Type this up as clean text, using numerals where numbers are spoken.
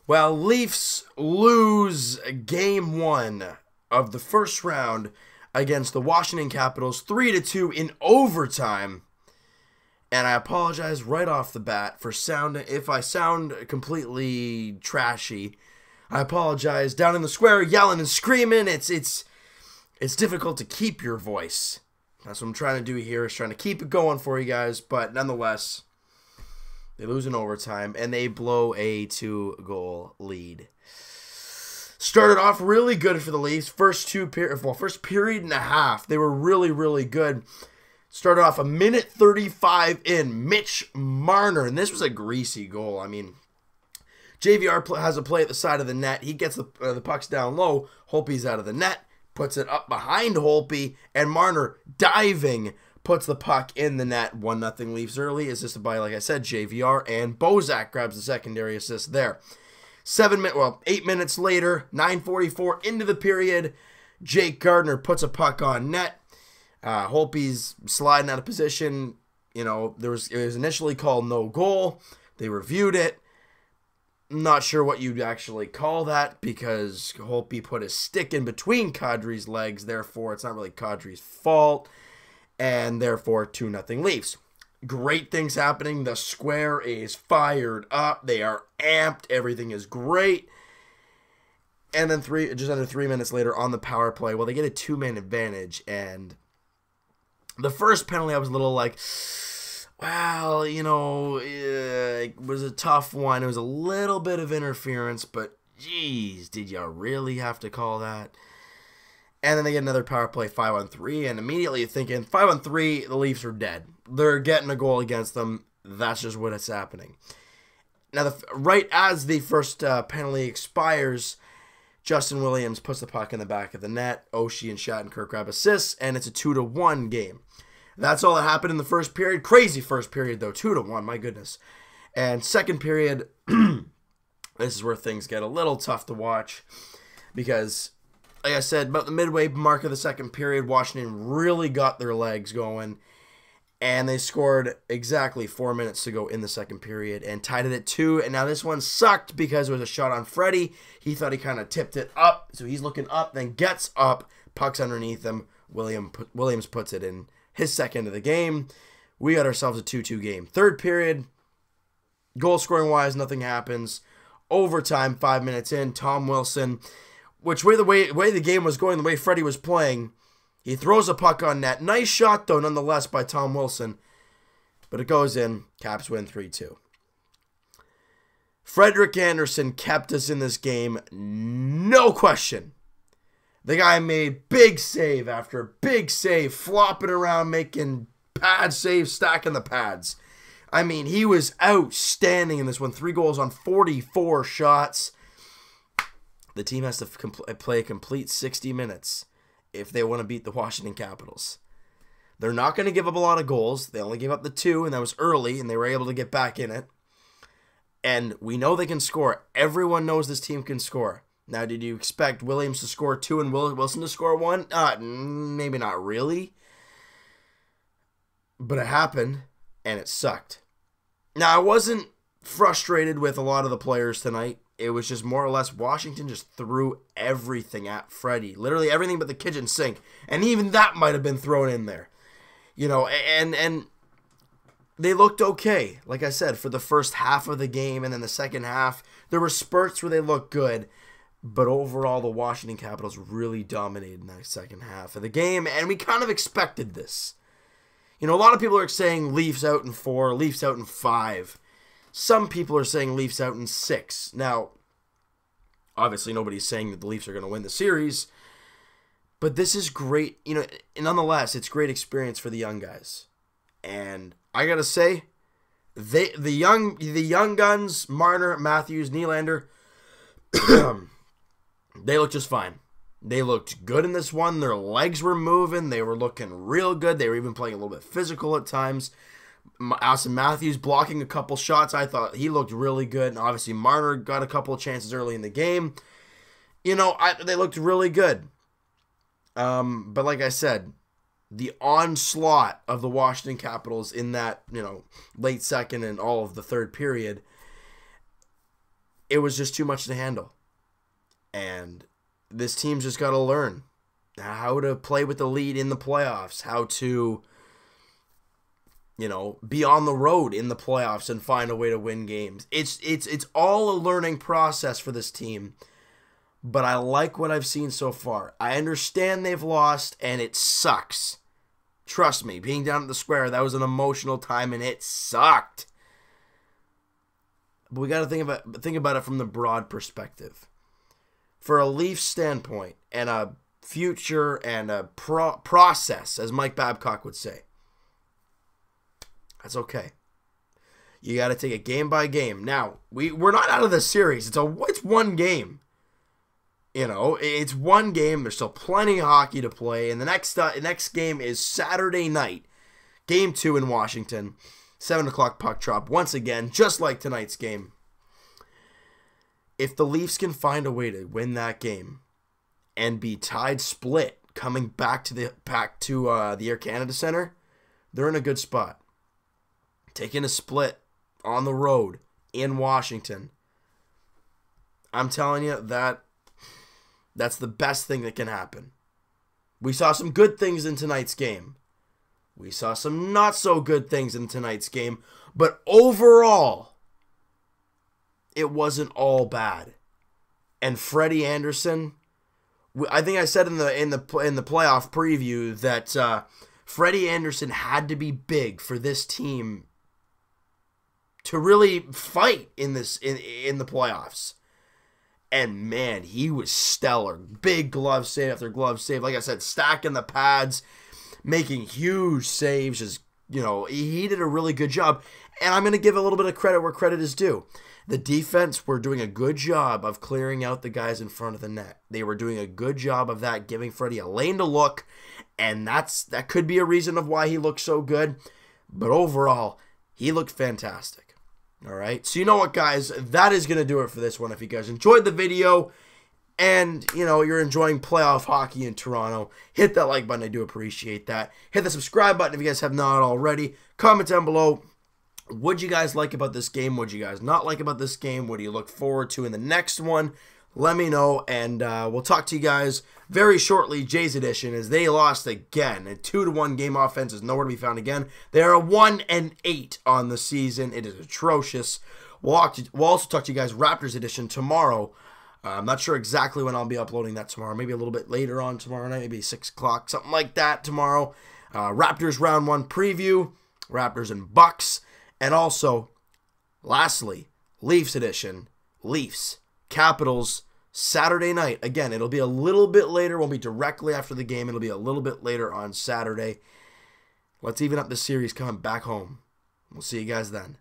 Well, Leafs lose game one of the first round against the Washington Capitals 3-2 in overtime. And I apologize right off the bat for sounding, if I sound completely trashy, I apologize. Down in the square, yelling and screaming, it's difficult to keep your voice. That's what I'm trying to do here, is trying to keep it going for you guys. But nonetheless, they lose in overtime, and they blow a 2-goal lead. Started off really good for the Leafs. First period and a half, they were really, really good. Started off a minute 35 in. Mitch Marner, and this was a greasy goal. I mean, JVR has a play at the side of the net. He gets the pucks down low. Holtby's out of the net, puts it up behind Holtby, and Marner diving puts the puck in the net. 1-0 Leafs early, assisted by, like I said, JVR, and Bozak grabs the secondary assist there. 8 minutes later, 9:44 into the period, Jake Gardiner puts a puck on net. Holtby's sliding out of position. You know, it was initially called no goal. They reviewed it. Not sure what you'd actually call that, because Holtby put his stick in between Kadri's legs. Therefore, it's not really Kadri's fault. And therefore, 2-0 Leafs. Great things happening. The square is fired up. They are amped. Everything is great. And then just under 3 minutes later on the power play, well, they get a 2-man advantage. And the first penalty, I was a little like, well, you know, it was a tough one. It was a little bit of interference, but geez, did you really have to call that? And then they get another power play, 5-on-3, and immediately you're thinking, 5-on-3, the Leafs are dead. They're getting a goal against them. That's just what is happening. Now, right as the first penalty expires, Justin Williams puts the puck in the back of the net. Oshie and Shattenkirk grab assists, and it's a 2-1 game. That's all that happened in the first period. Crazy first period, though. 2-1, my goodness. And second period, this is where things get a little tough to watch, because, like I said, about the midway mark of the second period, Washington really got their legs going, and they scored exactly 4 minutes to go in the second period and tied it at 2. And now this one sucked because it was a shot on Freddie. He thought he kind of tipped it up, so he's looking up, then gets up, puck's underneath him. Williams puts it in his second of the game. We got ourselves a 2-2 game. Third period, goal scoring wise, nothing happens. Overtime, 5 minutes in, Tom Wilson, which the way the game was going, the way Freddie was playing, he throws a puck on net. Nice shot, though, nonetheless, by Tom Wilson. But it goes in. Caps win 3-2. Frederik Andersen kept us in this game, no question. The guy made big save after big save, flopping around, making pad saves, stacking the pads. I mean, he was outstanding in this one. 3 goals on 44 shots. The team has to play a complete 60 minutes if they want to beat the Washington Capitals. They're not going to give up a lot of goals. They only gave up the 2, and that was early, and they were able to get back in it. And we know they can score. Everyone knows this team can score. Now, did you expect Williams to score 2 and Wilson to score 1? Maybe not really. But it happened, and it sucked. Now, I wasn't frustrated with a lot of the players tonight. It was just more or less Washington just threw everything at Freddie. Literally everything but the kitchen sink. And even that might have been thrown in there. You know, and they looked okay. Like I said, for the first half of the game, and then the second half, there were spurts where they looked good. But overall, the Washington Capitals really dominated in that second half of the game. And we kind of expected this. You know, a lot of people are saying Leafs out in 4, Leafs out in 5. Some people are saying Leafs out in 6. Now, obviously nobody's saying that the Leafs are going to win the series, but this is great. You know, nonetheless, it's great experience for the young guys. And I got to say, the young guns, Marner, Matthews, Nylander, they looked just fine. They looked good in this one. Their legs were moving. They were looking real good. They were even playing a little bit physical at times. Auston Matthews blocking a couple shots. I thought he looked really good. And obviously Marner got a couple of chances early in the game. You know, they looked really good. But like I said, the onslaught of the Washington Capitals in that, you know, late second and all of the third period, it was just too much to handle. And this team's just got to learn how to play with the lead in the playoffs, how to, be on the road in the playoffs and find a way to win games. It's all a learning process for this team, but I like what I've seen so far. I understand they've lost, and it sucks. Trust me, being down at the Square, that was an emotional time, and it sucked. But we got to think about it from the broad perspective. For a Leafs standpoint, and a future and a process, as Mike Babcock would say, that's okay. You got to take it game by game. Now, we're not out of the series. It's one game. It's one game. There's still plenty of hockey to play. And the next game is Saturday night. Game 2 in Washington. 7 o'clock puck drop. Once again, just like tonight's game. If the Leafs can find a way to win that game and be tied split coming back to the Air Canada Center, they're in a good spot. Taking a split on the road in Washington, I'm telling you, that's the best thing that can happen. We saw some good things in tonight's game. We saw some not so good things in tonight's game, but overall, it wasn't all bad. And Freddie Andersen, I think I said in the playoff preview that Freddie Andersen had to be big for this team to really fight in the playoffs. And man, he was stellar. Big glove save after glove save. Like I said, stacking the pads, making huge saves. He did a really good job. And I'm going to give a little bit of credit where credit is due. The defense were doing a good job of clearing out the guys in front of the net. They were doing a good job of that, giving Freddie a lane to look. And that could be a reason of why he looked so good. But overall, he looked fantastic. All right, so you know what, guys? That is going to do it for this one. If you guys enjoyed the video and, you're enjoying playoff hockey in Toronto, hit that like button. I do appreciate that. Hit the subscribe button if you guys have not already. Comment down below. What you guys like about this game? What you guys not like about this game? What do you look forward to in the next one? Let me know, and we'll talk to you guys very shortly. Jays Edition, as they lost again. A 2-1 game offense is nowhere to be found again. They are 1-8 on the season. It is atrocious. We'll also talk to you guys Raptors Edition tomorrow. I'm not sure exactly when I'll be uploading that tomorrow. Maybe a little bit later on tomorrow night, maybe 6 o'clock, something like that tomorrow. Raptors Round 1 preview, Raptors and Bucks. And also, lastly, Leafs Edition, Leafs, Capitals, Saturday night. Again, it'll be a little bit later. It won't be directly after the game. It'll be a little bit later on Saturday. Let's even up the series coming back home. We'll see you guys then.